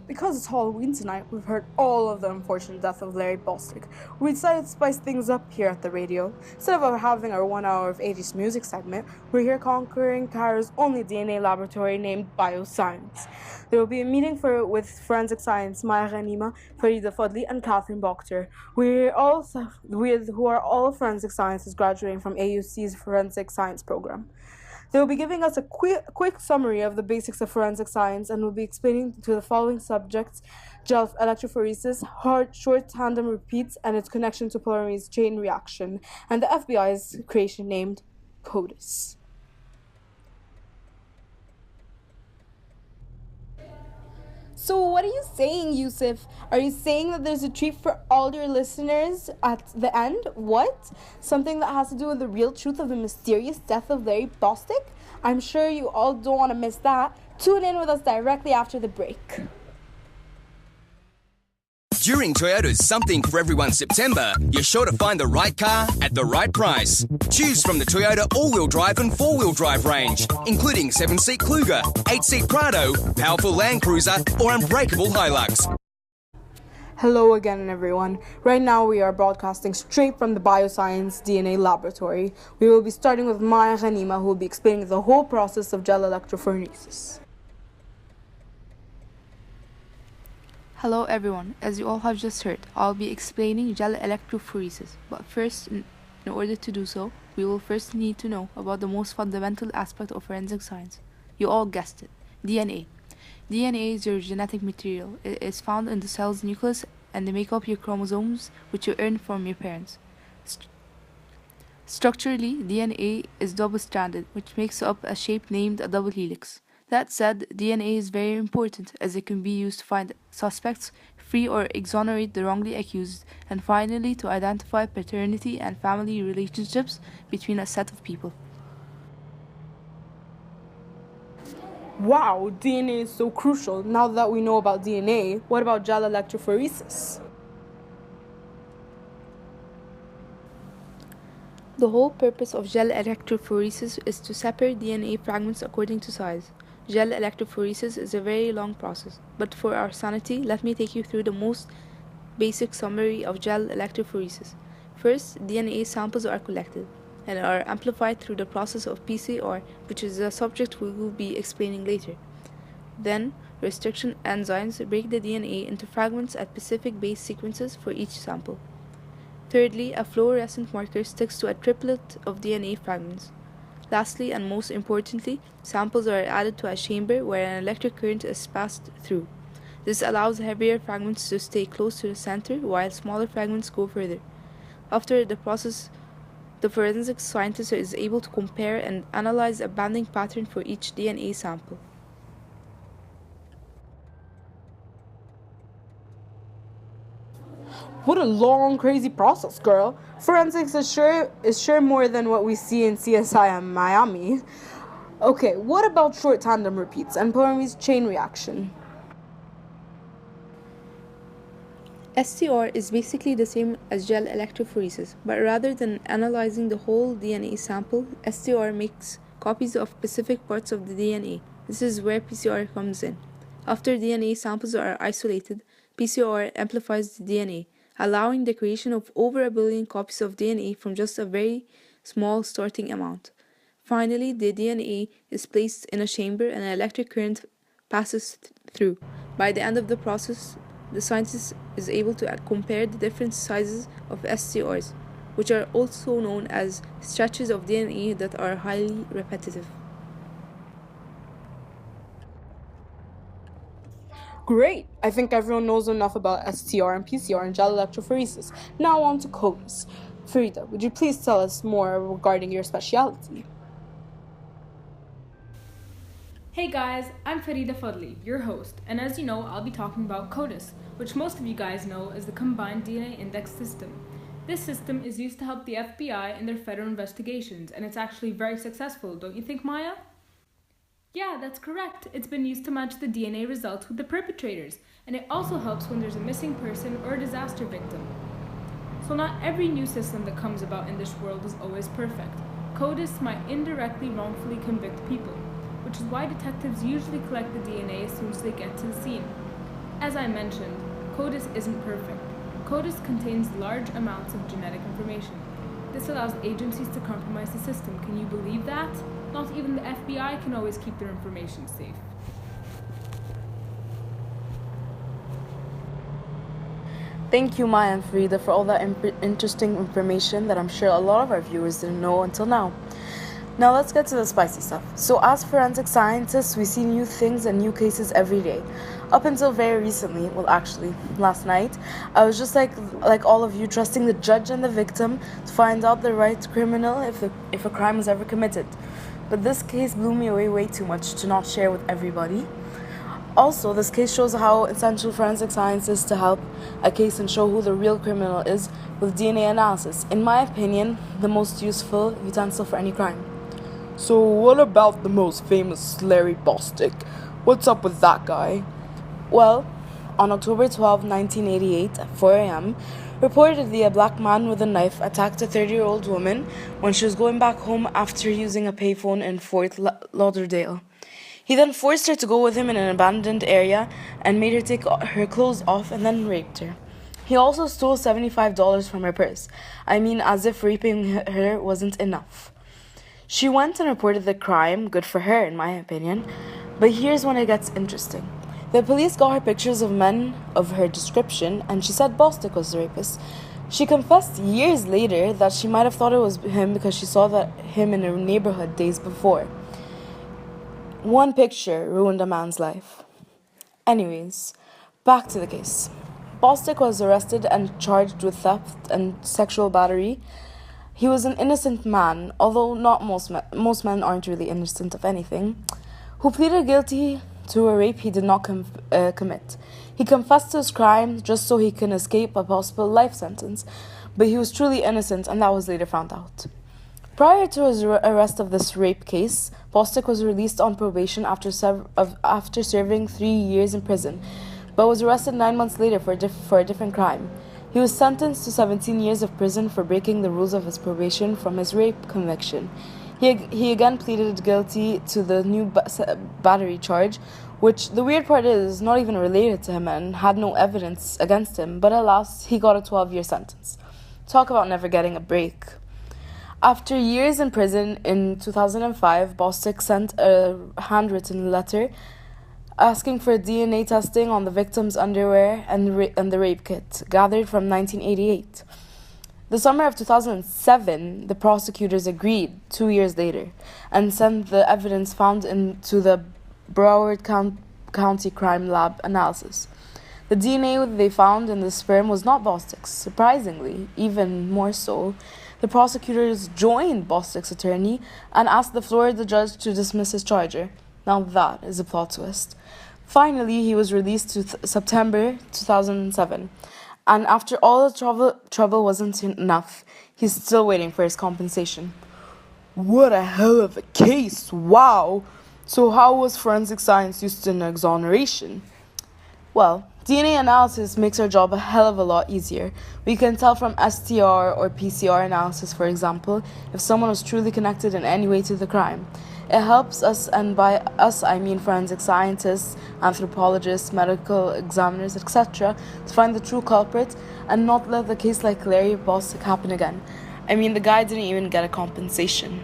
Because it's Halloween tonight, we've heard all of the unfortunate death of Larry Bostic. We decided to spice things up here at the radio. Instead of having our 1 hour of 80s music segment, we're here conquering Cairo's only DNA laboratory named Bioscience. There will be a meeting with forensic science Maya Ghanima, Farida Fadli, and Catherine Boctor, who are all forensic sciences graduating from AUC's forensic science program. They will be giving us a quick summary of the basics of forensic science and will be explaining to the following subjects: gel electrophoresis, short tandem repeats, and its connection to polymerase chain reaction, and the FBI's creation named CODIS. So what are you saying, Yusuf? Are you saying that there's a treat for all your listeners at the end? What? Something that has to do with the real truth of the mysterious death of Larry Bostic? I'm sure you all don't want to miss that. Tune in with us directly after the break. During Toyota's Something for Everyone September, you're sure to find the right car at the right price. Choose from the Toyota all-wheel drive and four-wheel drive range, including 7-seat Kluger, 8-seat Prado, powerful Land Cruiser, or unbreakable Hilux. Hello again, everyone. Right now we are broadcasting straight from the Bioscience DNA laboratory. We will be starting with Maya Ghanima, who will be explaining the whole process of gel electrophoresis. Hello everyone, as you all have just heard, I'll be explaining gel electrophoresis. But first, in order to do so, we will first need to know about the most fundamental aspect of forensic science. You all guessed it, DNA. DNA is your genetic material. It is found in the cell's nucleus and they make up your chromosomes, which you earn from your parents. Structurally, DNA is double-stranded, which makes up a shape named a double helix. That said, DNA is very important as it can be used to find suspects, free or exonerate the wrongly accused, and finally to identify paternity and family relationships between a set of people. Wow, DNA is so crucial. Now that we know about DNA, what about gel electrophoresis? The whole purpose of gel electrophoresis is to separate DNA fragments according to size. Gel electrophoresis is a very long process, but for our sanity, let me take you through the most basic summary of gel electrophoresis. First, DNA samples are collected and are amplified through the process of PCR, which is a subject we will be explaining later. Then, restriction enzymes break the DNA into fragments at specific base sequences for each sample. Thirdly, a fluorescent marker sticks to a triplet of DNA fragments. Lastly, and most importantly, samples are added to a chamber where an electric current is passed through. This allows heavier fragments to stay close to the center, while smaller fragments go further. After the process, the forensic scientist is able to compare and analyze a banding pattern for each DNA sample. What a long, crazy process, girl. Forensics is sure more than what we see in CSI and Miami. Okay, what about short tandem repeats and polymerase chain reaction? STR is basically the same as gel electrophoresis, but rather than analyzing the whole DNA sample, STR makes copies of specific parts of the DNA. This is where PCR comes in. After DNA samples are isolated, PCR amplifies the DNA, allowing the creation of over 1 billion copies of DNA from just a very small starting amount. Finally, the DNA is placed in a chamber and an electric current passes through. By the end of the process, the scientist is able to compare the different sizes of STRs, which are also known as stretches of DNA that are highly repetitive. Great! I think everyone knows enough about STR and PCR and gel electrophoresis. Now on to CODIS. Farida, would you please tell us more regarding your specialty? Hey guys, I'm Farida Fadli, your host, and as you know, I'll be talking about CODIS, which most of you guys know as the Combined DNA Index System. This system is used to help the FBI in their federal investigations, and it's actually very successful, don't you think, Maya? Yeah, that's correct. It's been used to match the DNA results with the perpetrators, and it also helps when there's a missing person or a disaster victim. So not every new system that comes about in this world is always perfect. CODIS might indirectly wrongfully convict people, which is why detectives usually collect the DNA as soon as they get to the scene. As I mentioned, CODIS isn't perfect. CODIS contains large amounts of genetic information. This allows agencies to compromise the system. Can you believe that? Not even the FBI can always keep their information safe. Thank you, Maya and Farida, for all that interesting information that I'm sure a lot of our viewers didn't know until now. Now let's get to the spicy stuff. So as forensic scientists, we see new things and new cases every day. Up until very recently, well actually, last night, I was just like all of you, trusting the judge and the victim to find out the right criminal if a crime was ever committed. But this case blew me away way too much to not share with everybody. Also, this case shows how essential forensic science is to help a case and show who the real criminal is with DNA analysis. In my opinion, the most useful utensil for any crime. So what about the most famous Larry Bostic? What's up with that guy? Well, on October 12, 1988, at 4 a.m., reportedly a black man with a knife attacked a 30-year-old woman when she was going back home after using a payphone in Fort Lauderdale. He then forced her to go with him in an abandoned area and made her take her clothes off and then raped her. He also stole $75 from her purse. I mean, as if raping her wasn't enough. She went and reported the crime, good for her in my opinion, but here's when it gets interesting. The police got her pictures of men of her description and she said Bostic was the rapist. She confessed years later that she might have thought it was him because she saw him in her neighborhood days before. One picture ruined a man's life. Anyways, back to the case. Bostic was arrested and charged with theft and sexual battery. He was an innocent man, although not most men aren't really innocent of anything, who pleaded guilty to a rape he did not commit. He confessed to his crime just so he can escape a possible life sentence, but he was truly innocent and that was later found out. Prior to his arrest of this rape case, Bostic was released on probation after serving 3 years in prison, but was arrested 9 months later for a different crime. He was sentenced to 17 years of prison for breaking the rules of his probation from his rape conviction. He again pleaded guilty to the new battery charge, which the weird part is not even related to him and had no evidence against him, but alas, he got a 12-year sentence. Talk about never getting a break. After years in prison, in 2005, Bostic sent a handwritten letter asking for DNA testing on the victim's underwear and the rape kit, gathered from 1988. The summer of 2007, the prosecutors agreed 2 years later and sent the evidence found into the Broward County Crime Lab analysis. The DNA they found in the sperm was not Bostic's. Surprisingly, even more so, the prosecutors joined Bostic's attorney and asked the Florida judge to dismiss his charger. Now that is a plot twist. Finally, he was released to September 2007. And after all the trouble wasn't enough, he's still waiting for his compensation. What a hell of a case, wow! So how was forensic science used in exoneration? Well, DNA analysis makes our job a hell of a lot easier. We can tell from STR or PCR analysis, for example, if someone was truly connected in any way to the crime. It helps us, and by us I mean forensic scientists, anthropologists, medical examiners, etc., to find the true culprit and not let the case like Larry Bostic happen again. I mean, the guy didn't even get a compensation.